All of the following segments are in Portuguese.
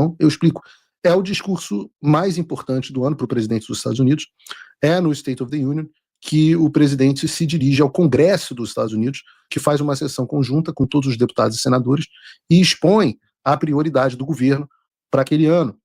Então, eu explico. É o discurso mais importante do ano para o presidente dos Estados Unidos, é no State of the Union, que o presidente se dirige ao Congresso dos Estados Unidos, que faz uma sessão conjunta com todos os deputados e senadores e expõe a prioridade do governo para aquele ano.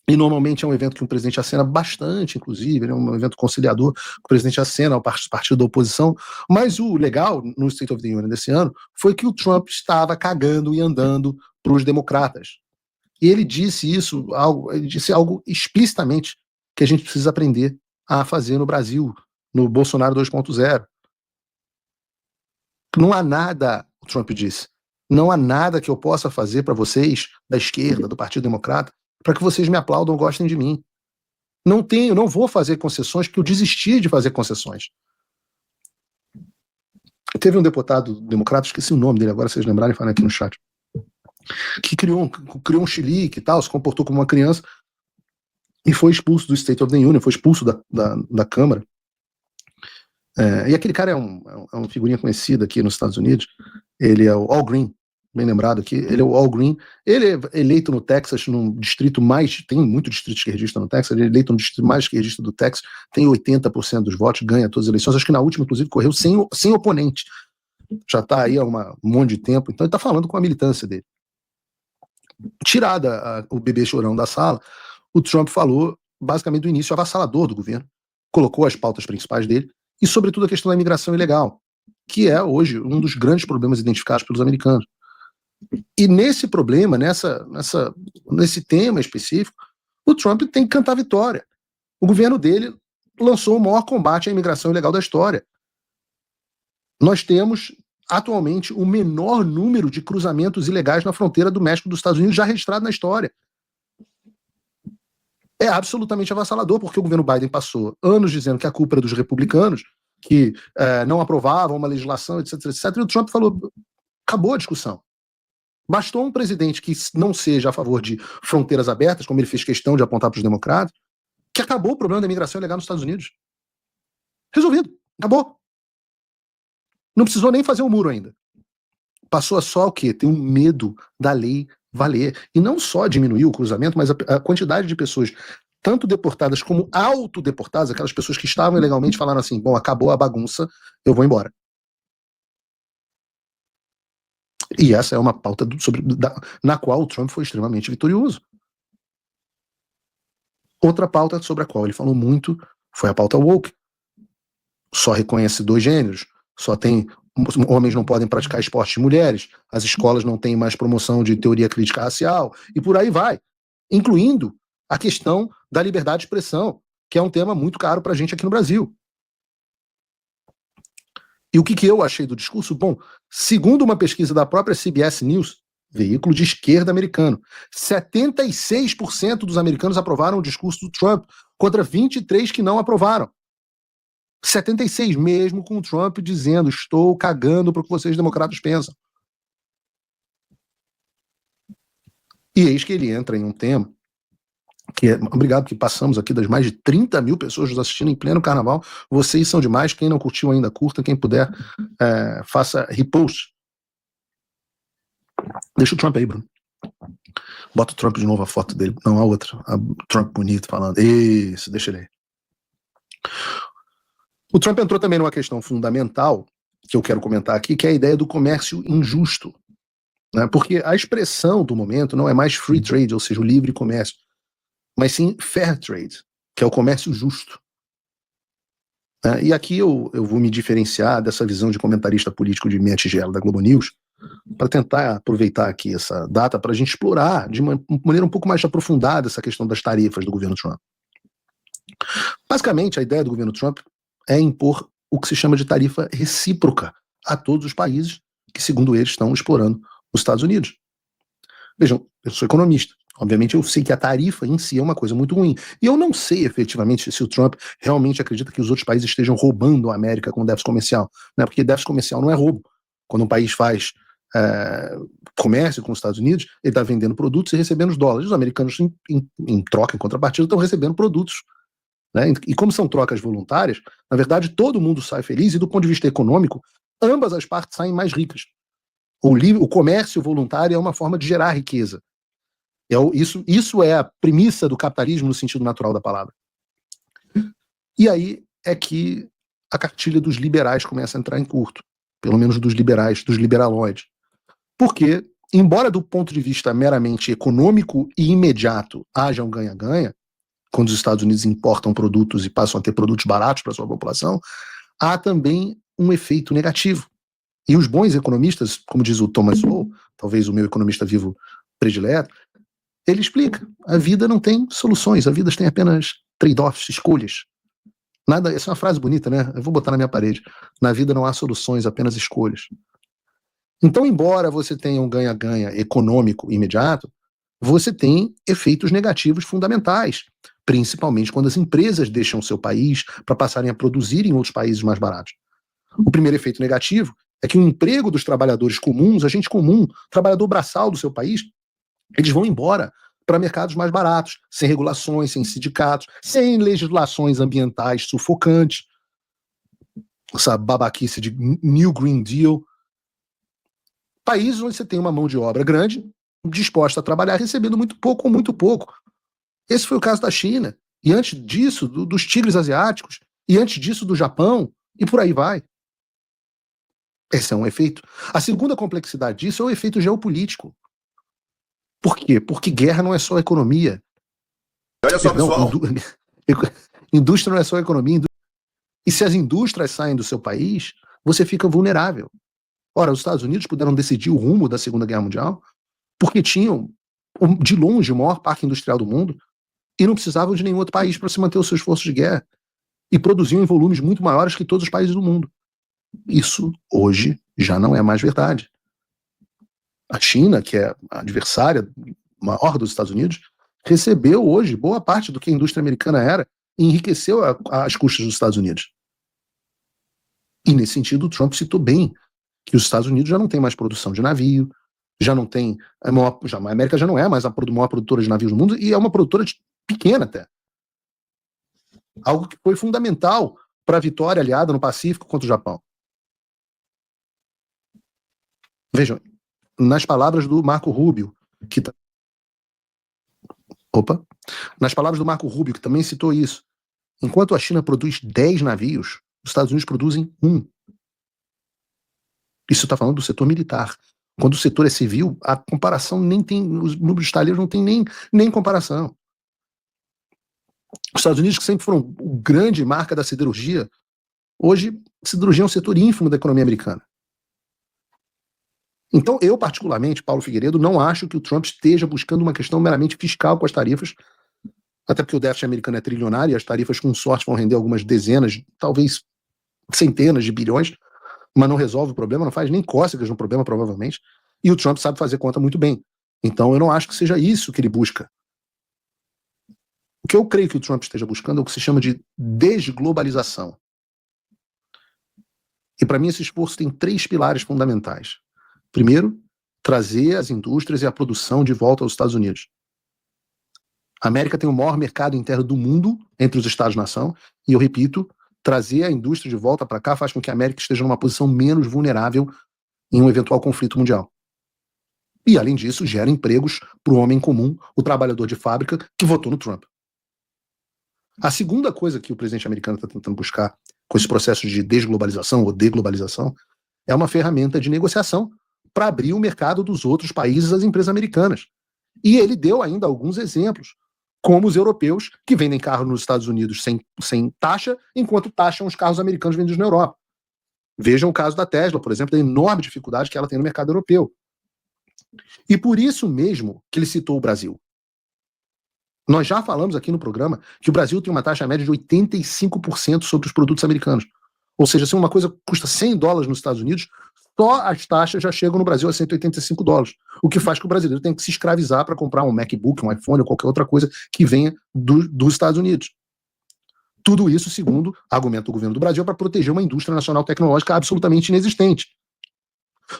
E normalmente é um evento que o presidente acena bastante, inclusive, é um evento conciliador, o presidente acena ao partido da oposição, mas o legal no State of the Union desse ano foi que o Trump estava cagando e andando para os democratas. E ele disse algo explicitamente que a gente precisa aprender a fazer no Brasil, no Bolsonaro 2.0. Não há nada, o Trump disse, não há nada que eu possa fazer para vocês, da esquerda, do Partido Democrata, para que vocês me aplaudam ou gostem de mim. Não vou fazer concessões, porque eu desisti de fazer concessões. Teve um deputado democrata, esqueci o nome dele agora, se vocês lembrarem, falem aqui no chat, que criou um chilique e tal, se comportou como uma criança e foi expulso do State of the Union, foi expulso da Câmara. E aquele cara é uma figurinha conhecida aqui nos Estados Unidos, ele é o Al Green, bem lembrado aqui, ele é o Al Green, ele é eleito no Texas, num distrito tem muito distrito esquerdista no Texas, ele é eleito no distrito mais esquerdista do Texas, tem 80% dos votos, ganha todas as eleições, acho que na última, inclusive, correu sem oponente, já está aí há um monte de tempo, então ele está falando com a militância dele. Tirada o bebê chorão da sala, o Trump falou, basicamente, do início avassalador do governo, colocou as pautas principais dele, e sobretudo a questão da imigração ilegal, que é hoje um dos grandes problemas identificados pelos americanos. E nesse problema, nesse tema específico, o Trump tem que cantar vitória. O governo dele lançou o maior combate à imigração ilegal da história. Nós temos, atualmente, o menor número de cruzamentos ilegais na fronteira do México dos Estados Unidos já registrado na história. É absolutamente avassalador, porque o governo Biden passou anos dizendo que a culpa era dos republicanos, que não aprovavam uma legislação, etc, etc, e o Trump falou, acabou a discussão. Bastou um presidente que não seja a favor de fronteiras abertas, como ele fez questão de apontar para os democratas, que acabou o problema da imigração ilegal nos Estados Unidos. Resolvido. Acabou. Não precisou nem fazer um muro ainda. Passou a só o quê? Ter um medo da lei valer. E não só diminuir o cruzamento, mas a quantidade de pessoas, tanto deportadas como autodeportadas, aquelas pessoas que estavam ilegalmente, falaram assim, bom, acabou a bagunça, eu vou embora. E essa é uma pauta na qual o Trump foi extremamente vitorioso. Outra pauta sobre a qual ele falou muito foi a pauta woke. Só reconhece 2 gêneros, homens não podem praticar esporte de mulheres, as escolas não têm mais promoção de teoria crítica racial, e por aí vai. Incluindo a questão da liberdade de expressão, que é um tema muito caro pra gente aqui no Brasil. E o que eu achei do discurso? Bom, segundo uma pesquisa da própria CBS News, veículo de esquerda americano, 76% dos americanos aprovaram o discurso do Trump, contra 23% que não aprovaram. 76%, mesmo com o Trump dizendo, estou cagando para o que vocês democratas pensam. E eis que ele entra em um tema que obrigado que passamos aqui das mais de 30 mil pessoas nos assistindo em pleno carnaval. Vocês são demais. Quem não curtiu ainda, curta. Quem puder, faça repost. Deixa o Trump aí, Bruno. Bota o Trump de novo, a foto dele. Não, a outra. A Trump bonito falando. Isso, deixa ele aí. O Trump entrou também numa questão fundamental que eu quero comentar aqui, que é a ideia do comércio injusto. Né? Porque a expressão do momento não é mais free trade, ou seja, o livre comércio, mas sim fair trade, que é o comércio justo. E aqui eu vou me diferenciar dessa visão de comentarista político de minha tigela da Globo News, para tentar aproveitar aqui essa data para a gente explorar de uma maneira um pouco mais aprofundada essa questão das tarifas do governo Trump. Basicamente, a ideia do governo Trump é impor o que se chama de tarifa recíproca a todos os países que, segundo eles, estão explorando os Estados Unidos. Vejam, eu sou economista. Obviamente eu sei que a tarifa em si é uma coisa muito ruim. E eu não sei efetivamente se o Trump realmente acredita que os outros países estejam roubando a América com déficit comercial. Né? Porque déficit comercial não é roubo. Quando um país faz comércio com os Estados Unidos, ele está vendendo produtos e recebendo os dólares. Os americanos, em troca, em contrapartida, estão recebendo produtos. Né? E como são trocas voluntárias, na verdade todo mundo sai feliz e do ponto de vista econômico, ambas as partes saem mais ricas. O comércio voluntário é uma forma de gerar riqueza. Isso é a premissa do capitalismo no sentido natural da palavra. E aí é que a cartilha dos liberais começa a entrar em curto, pelo menos dos liberais, dos liberaloides. Porque, embora do ponto de vista meramente econômico e imediato haja um ganha-ganha, quando os Estados Unidos importam produtos e passam a ter produtos baratos para a sua população, há também um efeito negativo. E os bons economistas, como diz o Thomas Sowell, talvez o meu economista vivo predileto, ele explica, a vida não tem soluções, a vida tem apenas trade-offs, escolhas. Nada, essa é uma frase bonita, né? Eu vou botar na minha parede. Na vida não há soluções, apenas escolhas. Então, embora você tenha um ganha-ganha econômico imediato, você tem efeitos negativos fundamentais, principalmente quando as empresas deixam o seu país para passarem a produzir em outros países mais baratos. O primeiro efeito negativo é que o emprego dos trabalhadores comuns, a gente comum, trabalhador braçal do seu país, eles vão embora para mercados mais baratos, sem regulações, sem sindicatos, sem legislações ambientais sufocantes, essa babaquice de New Green Deal. Países onde você tem uma mão de obra grande, disposta a trabalhar, recebendo muito pouco ou muito pouco. Esse foi o caso da China. E antes disso, dos tigres asiáticos. E antes disso, do Japão. E por aí vai. Esse é um efeito. A segunda complexidade disso é o efeito geopolítico. Por quê? Porque guerra não é só economia. Olha só, pessoal. Indústria não é só economia. E se as indústrias saem do seu país, você fica vulnerável. Ora, os Estados Unidos puderam decidir o rumo da Segunda Guerra Mundial porque tinham, de longe, o maior parque industrial do mundo e não precisavam de nenhum outro país para se manter o seu esforço de guerra. E produziam em volumes muito maiores que todos os países do mundo. Isso, hoje, já não é mais verdade. A China, que é a adversária maior dos Estados Unidos, recebeu hoje boa parte do que a indústria americana era e enriqueceu às custas dos Estados Unidos. E, nesse sentido, o Trump citou bem que os Estados Unidos já não tem mais produção de navio, já não tem... a América já não é mais a maior produtora de navios do mundo e é uma produtora pequena até. Algo que foi fundamental para a vitória aliada no Pacífico contra o Japão. Vejam, nas palavras do Marco Rubio, nas palavras do Marco Rubio, que também citou isso, enquanto a China produz 10 navios, os Estados Unidos produzem 1. Isso está falando do setor militar. Quando o setor é civil, a comparação nem tem, os números estaleiros não tem nem comparação. Os Estados Unidos, que sempre foram o grande marca da siderurgia, hoje a siderurgia é um setor ínfimo da economia americana. Então, eu particularmente, Paulo Figueiredo, não acho que o Trump esteja buscando uma questão meramente fiscal com as tarifas, até porque o déficit americano é trilionário e as tarifas, com sorte, vão render algumas dezenas, talvez centenas de bilhões, mas não resolve o problema, não faz nem cócegas no problema, provavelmente, e o Trump sabe fazer conta muito bem. Então, eu não acho que seja isso que ele busca. O que eu creio que o Trump esteja buscando é o que se chama de desglobalização. E, para mim, esse esforço tem 3 pilares fundamentais. Primeiro, trazer as indústrias e a produção de volta aos Estados Unidos. A América tem o maior mercado interno do mundo entre os Estados-nação, e eu repito, trazer a indústria de volta para cá faz com que a América esteja numa posição menos vulnerável em um eventual conflito mundial. E, além disso, gera empregos para o homem comum, o trabalhador de fábrica que votou no Trump. A segunda coisa que o presidente americano está tentando buscar com esse processo de desglobalização ou deglobalização é uma ferramenta de negociação para abrir o mercado dos outros países às empresas americanas. E ele deu ainda alguns exemplos, como os europeus que vendem carro nos Estados Unidos sem taxa, enquanto taxam os carros americanos vendidos na Europa. Vejam o caso da Tesla, por exemplo, da enorme dificuldade que ela tem no mercado europeu. E por isso mesmo que ele citou o Brasil. Nós já falamos aqui no programa que o Brasil tem uma taxa média de 85% sobre os produtos americanos. Ou seja, se uma coisa custa $100 nos Estados Unidos, só as taxas já chegam no Brasil a $185, o que faz que o brasileiro tenha que se escravizar para comprar um MacBook, um iPhone ou qualquer outra coisa que venha dos Estados Unidos. Tudo isso, segundo argumento do governo do Brasil, para proteger uma indústria nacional tecnológica absolutamente inexistente.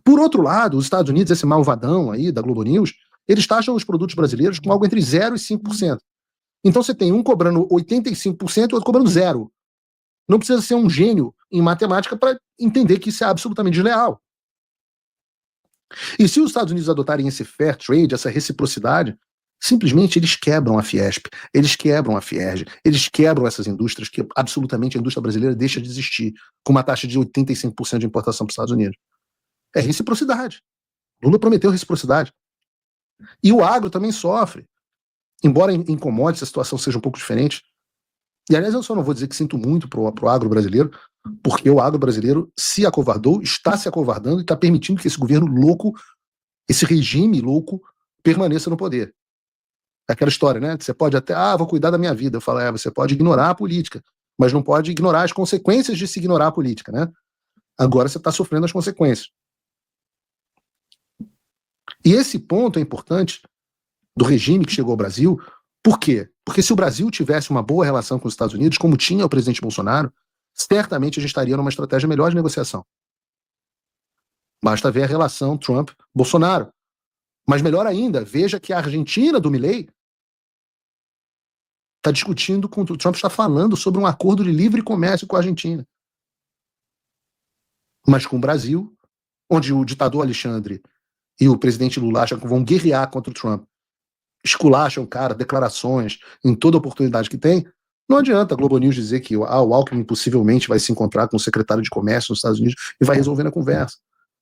Por outro lado, os Estados Unidos, esse malvadão aí da Globo News, eles taxam os produtos brasileiros com algo entre 0% e 5%. Então você tem um cobrando 85% e outro cobrando 0%. Não precisa ser um gênio em matemática para entender que isso é absolutamente desleal. E se os Estados Unidos adotarem esse fair trade, essa reciprocidade, Simplesmente eles quebram a Fiesp, eles quebram a Fierj, eles quebram essas indústrias que absolutamente a indústria brasileira deixa de existir, com uma taxa de 85% de importação para os Estados Unidos. É reciprocidade. Lula prometeu reciprocidade. E o agro também sofre. Embora em commodities a situação seja um pouco diferente. E, aliás, eu só não vou dizer que sinto muito pro agro brasileiro, porque o agro brasileiro se acovardou, está se acovardando e está permitindo que esse governo louco, esse regime louco, permaneça no poder. É aquela história, né? Você pode até, vou cuidar da minha vida. Eu falo, você pode ignorar a política, mas não pode ignorar as consequências de se ignorar a política, né? Agora você está sofrendo as consequências. E esse ponto é importante do regime que chegou ao Brasil. Por quê? Porque se o Brasil tivesse uma boa relação com os Estados Unidos, como tinha o presidente Bolsonaro, certamente a gente estaria numa estratégia melhor de negociação. Basta ver a relação Trump-Bolsonaro. Mas melhor ainda, veja que a Argentina do Milei está discutindo, o Trump está falando sobre um acordo de livre comércio com a Argentina. Mas com o Brasil, onde o ditador Alexandre e o presidente Lula acham que vão guerrear contra o Trump, esculacham o cara, declarações em toda oportunidade que tem, não adianta a Globo News dizer que o Alckmin possivelmente vai se encontrar com o secretário de comércio nos Estados Unidos e vai resolver na conversa.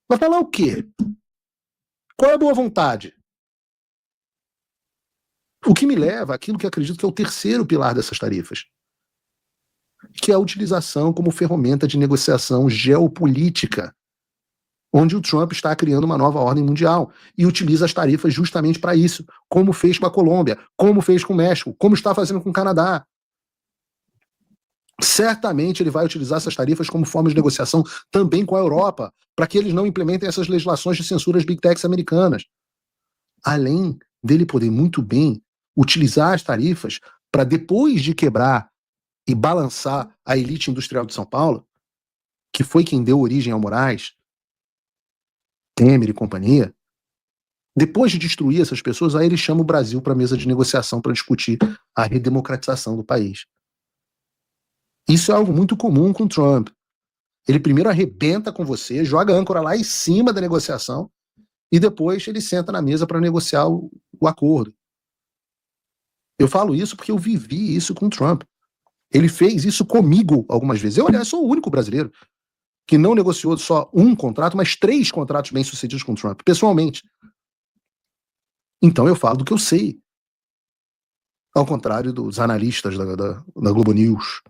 Vai falar o quê? Qual é a boa vontade? O que me leva àquilo que acredito que é o terceiro pilar dessas tarifas, que é a utilização como ferramenta de negociação geopolítica, onde o Trump está criando uma nova ordem mundial e utiliza as tarifas justamente para isso, como fez com a Colômbia, como fez com o México, como está fazendo com o Canadá. Certamente ele vai utilizar essas tarifas como forma de negociação também com a Europa, para que eles não implementem essas legislações de censura às big techs americanas. Além dele poder muito bem utilizar as tarifas para, depois de quebrar e balançar a elite industrial de São Paulo, que foi quem deu origem ao Moraes, Temer e companhia, depois de destruir essas pessoas, aí ele chama o Brasil para a mesa de negociação para discutir a redemocratização do país. Isso é algo muito comum com o Trump. Ele primeiro arrebenta com você, joga a âncora lá em cima da negociação e depois ele senta na mesa para negociar o acordo. Eu falo isso porque eu vivi isso com o Trump. Ele fez isso comigo algumas vezes. Eu, aliás, sou o único brasileiro que não negociou só um contrato, mas 3 contratos bem-sucedidos com o Trump, pessoalmente. Então eu falo do que eu sei. Ao contrário dos analistas da Globo News.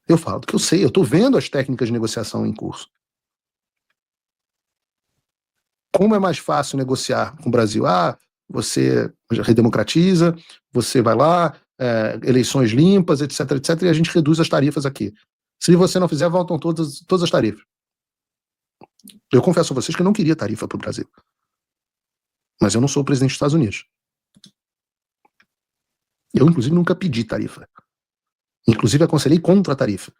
Eu falo do que eu sei. Eu estou vendo as técnicas de negociação em curso. Como é mais fácil negociar com o Brasil? Você redemocratiza, você vai lá, eleições limpas, etc, etc, e a gente reduz as tarifas aqui. Se você não fizer, voltam todas as tarifas. Eu confesso a vocês que eu não queria tarifa para o Brasil. Mas eu não sou o presidente dos Estados Unidos. Eu, inclusive, nunca pedi tarifa. Inclusive, aconselhei contra a tarifa.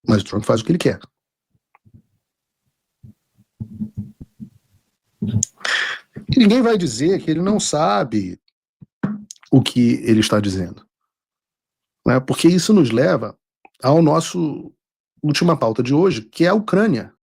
Mas o Trump faz o que ele quer. E ninguém vai dizer que ele não sabe o que ele está dizendo. Né? Porque isso nos leva ao nosso última pauta de hoje, que é a Ucrânia.